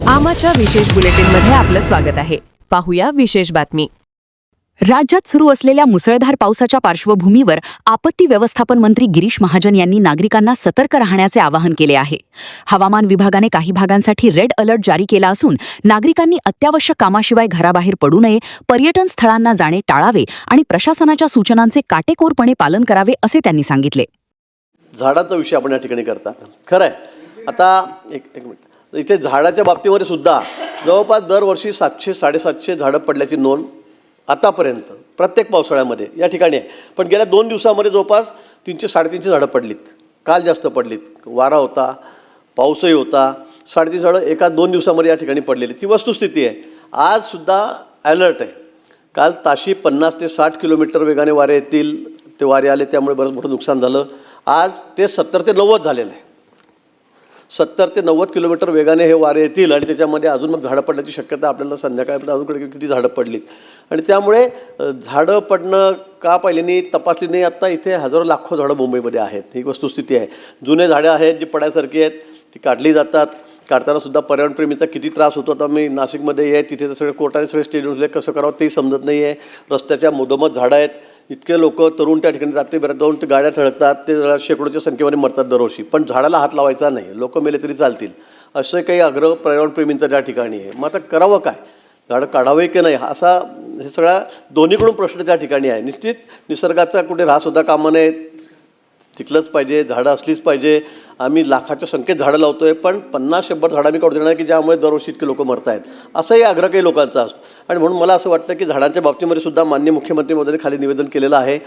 आमाच्या विशेष बुलेटिनमध्ये आपलं स्वागत आहे. पाहूया विशेष बातमी. राज्यात सुरू असलेल्या मुसळधार पावसाच्या पार्श्वभूमीवर आपत्ती व्यवस्थापन मंत्री गिरीश महाजन यांनी नागरिकांना सतर्क राहण्याचे आवाहन केले आहे. हवामान विभागाने काही भागांसाठी रेड अलर्ट जारी केला असून नागरिकांनी अत्यावश्यक कामाशिवाय घराबाहेर पडू नये, पर्यटन स्थळांना जाणे टाळावे आणि प्रशासनाच्या सूचनांचे काटेकोरपणे पालन करावे असे त्यांनी सांगितले. झाडाचा विषय आपण या ठिकाणी करतात. खरं आहे. आता एक मिनिट, इथे झाडाच्या बाबतीमध्ये सुद्धा जवळपास दरवर्षी 700-750 झाडं पडल्याची नोंद आतापर्यंत प्रत्येक पावसाळ्यामध्ये या ठिकाणी आहे. पण गेल्या 2 दिवसामध्ये जवळपास 300-350 झाडं पडलीत. काल जास्त पडलीत, वारा होता, पाऊसही होता. 350 झाडं एका 2 दिवसामध्ये या ठिकाणी पडलेली ती वस्तुस्थिती आहे. आजसुद्धा अलर्ट आहे. काल ताशी 50 ते 60 किलोमीटर वेगाने वारे येतील, ते वारे आले त्यामुळे बरंच मोठं नुकसान झालं. आज ते 70 ते 90 झालेलं आहे. 70 ते 90 किलोमीटर वेगाने हे वारे येतील आणि त्याच्यामध्ये अजून मग झाडं पडण्याची शक्यता आपल्याला संध्याकाळपर्यंत अजून किती झाडं पडलीत. आणि त्यामुळे झाडं पडणं का पहिल्यानी तपासली नाही. आत्ता इथे हजारो लाखो झाडं मुंबईमध्ये आहेत, ही वस्तुस्थिती आहे. जुने झाडं आहेत जी पडायसारखी आहेत, ती काढली जातात. काढताना सुद्धा पर्यावरणप्रेमीचा किती त्रास होतो. आता मी नाशिकमध्ये आहे, तिथे तर सगळे कोर्टाने सगळे स्टेडियम कसं करावं तेही समजत नाही आहे. रस्त्याच्या मधोमध झाडं आहेत. इतके लोक तरुण त्या ठिकाणी रात्रीभरात जाऊन ते गाड्या ठळकतात, ते शेकडोच्या संख्येमध्ये मरतात दरवर्षी. पण झाडाला हात लावायचा नाही, लोक मेले तरी चालतील असे काही आग्रह पर्यावरणप्रेमींचा त्या ठिकाणी आहे. मग आता करावं काय, झाडं काढावे की नाही, असा हे सगळा दोन्हीकडून प्रश्न त्या ठिकाणी आहे. निश्चित निसर्गाचा कुठे ऱ्हास होता कामा नये, टिकलंच पाहिजे, झाडं असलीच पाहिजे. आम्ही लाखाच्या संख्येत झाडं लावतो आहे, पण 50-100 झाडं आम्ही काढू देणार की ज्यामुळे दरवर्षी इतके लोक मरत आहेत, असाही आग्रह काही लोकांचा असतो. आणि म्हणून मला असं वाटतं की झाडांच्या बाबतीमध्ये सुद्धा माननीय मुख्यमंत्री महोदयांनी खाली निवेदन केलेलं आहे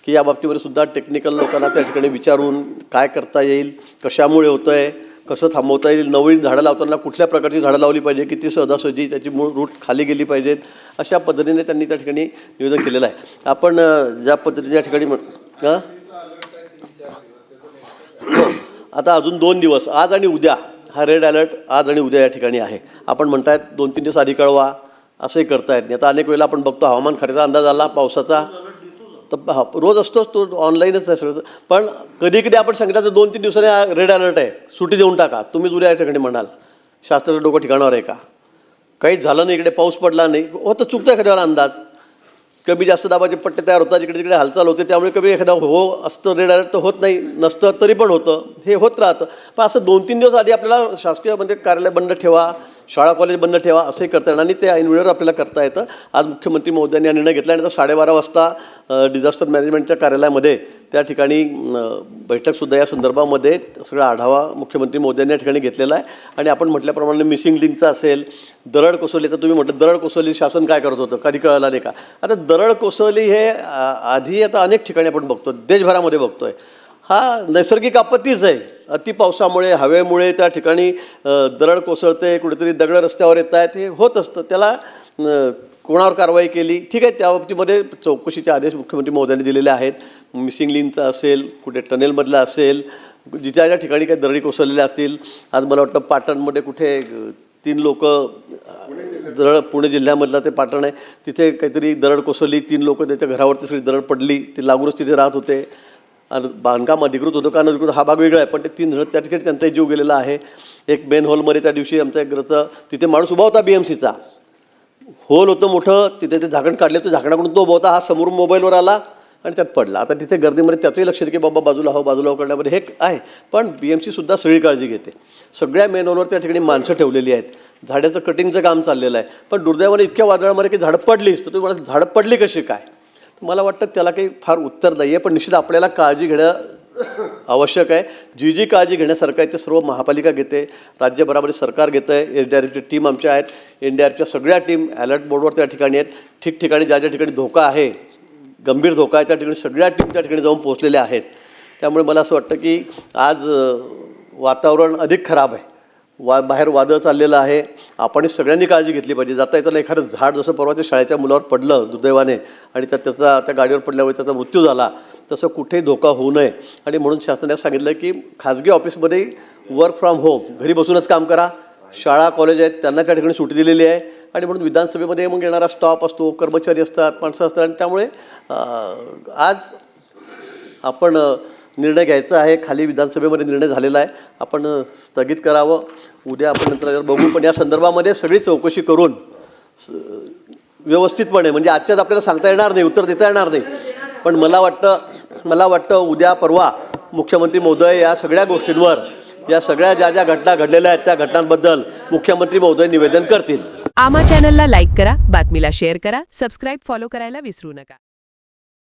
की या बाबतीमध्ये सुद्धा टेक्निकल लोकांना त्या ठिकाणी विचारून काय करता येईल, कशामुळे होतं आहे, कसं थांबवता येईल, नवीन झाडं लावताना कुठल्या प्रकारची झाडं लावली पाहिजे, किती सहजासहजी त्याची मूळ रूट खाली गेली पाहिजेत, अशा पद्धतीने त्यांनी त्या ठिकाणी निवेदन केलेलं आहे. आपण ज्या पद्धतीने त्या ठिकाणी आता अजून 2 दिवस, आज आणि उद्या, हा रेड अलर्ट आज आणि उद्या या ठिकाणी आहे. आपण म्हणतायत 2-3 दिवस आधी कळवा, असंही करतायत नाही. आता अनेक वेळेला आपण बघतो हवामान खात्याचा अंदाज आला पावसाचा, तर रोज असतोच तो, ऑनलाईनच आहे सगळं. पण कधी कधी आपण सांगितलं तर 2-3 दिवसांनी रेड अलर्ट आहे, सुट्टी देऊन टाका. तुम्ही उद्या या ठिकाणी म्हणाल शास्त्राचं डोकं ठिकाणावर आहे का? काहीच झालं नाही, इकडे पाऊस पडला नाही, होतं चुकतं एखाद्याला अंदाज. कमी जास्त दाबाचे पट्टे तयार होतात, इकडे तिकडे हालचाल होते, त्यामुळे कमी एखादा हो असतं रेड अलर्ट तर होत नाही, नसतं तरी पण होतं, हे होत राहतं. पण असं 2-3 दिवस आधी आपल्याला शासकीय म्हणजे कार्यालय बंद ठेवा, शाळा कॉलेज बंद ठेवा असंही करता येणार आणि ते ऐन वेळेवर आपल्याला करता येतं. आज मुख्यमंत्री महोदयांनी हा निर्णय घेतला आणि आता 12:30 वाजता डिझास्टर मॅनेजमेंटच्या कार्यालयामध्ये त्या ठिकाणी बैठकसुद्धा या संदर्भामध्ये सगळा आढावा मुख्यमंत्री महोदयांनी या ठिकाणी घेतलेला आहे. आणि आपण म्हटल्याप्रमाणे मिसिंग लिंकचा असेल, दरड कोसळली, तर तुम्ही म्हटलं दरड कोसळली शासन काय करत होतं, कधी कळलं नाही का? आता दरड कोसळली हे आधी आता अनेक ठिकाणी आपण बघतो, देशभरामध्ये बघतो आहे. हा नैसर्गिक आपत्तीच आहे. अति पावसामुळे, हवेमुळे त्या ठिकाणी दरड कोसळते, कुठेतरी दगड रस्त्यावर येत आहेत, हे होत असतं. त्याला कोणावर कारवाई केली, ठीक आहे, त्या बाबतीमध्ये चौकशीचे आदेश मुख्यमंत्री महोदयांनी दिलेले आहेत. मिसिंग लिंकचा असेल, कुठे टनेलमधला असेल, जिच्या ज्या ठिकाणी काही दरडी कोसळलेल्या असतील. आज मला वाटतं पाटणमध्ये कुठे 3 लोक, दरड पुणे जिल्ह्यामधला ते पाटण आहे, तिथे काहीतरी दरड कोसळली, 3 लोक त्याच्या घरावरती सगळी दरड पडली, ते लागूनच तिथे राहत होते. आणि बांधकाम अधिकृत होतं का नधिकृत हा भाग वेगळा आहे, पण ते 3 जण त्या ठिकाणी त्यांचाही जीव गेलेला आहे. एक मेन हॉलमध्ये त्या दिवशी आमच्या घरचं तिथे माणूस उभा होता, BMCचा होल होतं मोठं, तिथे ते झाकण काढले होतं, झाकणाकडून तो उभा होता, हा समोरून मोबाईलवर आला आणि त्यात पडला. आता तिथे गर्दीमध्ये त्याचंही लक्ष की बाबा बाजूला हो करण्यामध्ये हे आहे. पण BMCसुद्धा सगळी काळजी घेते. सगळ्या मेन हॉलवर त्या ठिकाणी माणसं ठेवलेली आहेत, झाडाचं कटिंगचं काम चाललेलं आहे. पण दुर्दैवाने इतक्या वादळामध्ये की झाडं पडलीच, तर तुम्ही मला झाडं पडली कशी काय, मला वाटतं त्याला काही फार उत्तर नाही आहे. पण निश्चित आपल्याला काळजी घेणं आवश्यक आहे. जी काळजी घेण्यासारखं आहे ते सर्व महापालिका घेते, राज्यभरामध्ये सरकार घेतं आहे. SDRFची टीम आमच्या आहेत, NDRFच्या सगळ्या टीम अलर्ट बोर्डवर त्या ठिकाणी आहेत. ठिकठिकाणी ज्या ठिकाणी धोका आहे, गंभीर धोका आहे, त्या ठिकाणी सगळ्या टीम त्या ठिकाणी जाऊन पोहोचलेल्या आहेत. त्यामुळे मला असं वाटतं की आज वातावरण अधिक खराब आहे, बाहेर वादळ चाललेलं आहे. आपण सगळ्यांनी काळजी घेतली पाहिजे. जाता येताना एखादं झाड, जसं परवा ते शाळेच्या मुलावर पडलं दुर्दैवाने आणि त्याचा त्या गाडीवर पडल्यामुळे त्याचा मृत्यू झाला, तसं कुठेही धोका होऊ नये. आणि म्हणून शासनाने सांगितलं की खाजगी ऑफिसमध्ये वर्क फ्रॉम होम, घरी बसूनच काम करा. शाळा कॉलेज आहेत त्यांना त्या ठिकाणी सुट्टी दिलेली आहे. आणि म्हणून विधानसभेमध्ये मग येणारा स्टॉप असतो, कर्मचारी असतात, माणसं असतात. आणि त्यामुळे आज आपण निर्णय घ्यायचा आहे. खाली विधानसभेमध्ये निर्णय झालेला आहे, आपण स्थगित करावं. उद्या आपण नंतर बघू, पण या संदर्भामध्ये सगळी चौकशी करून व्यवस्थितपणे, म्हणजे आजच्याच आपल्याला सांगता येणार नाही, उत्तर देता येणार नाही, पण मला वाटतं उद्या परवा मुख्यमंत्री महोदय या सगळ्या गोष्टींवर, या सगळ्या ज्या ज्या घटना घडलेल्या आहेत त्या घटनांबद्दल मुख्यमंत्री महोदय निवेदन करतील. आमा चॅनलला लाईक करा, बातमीला शेअर करा, सबस्क्राईब फॉलो करायला विसरू नका.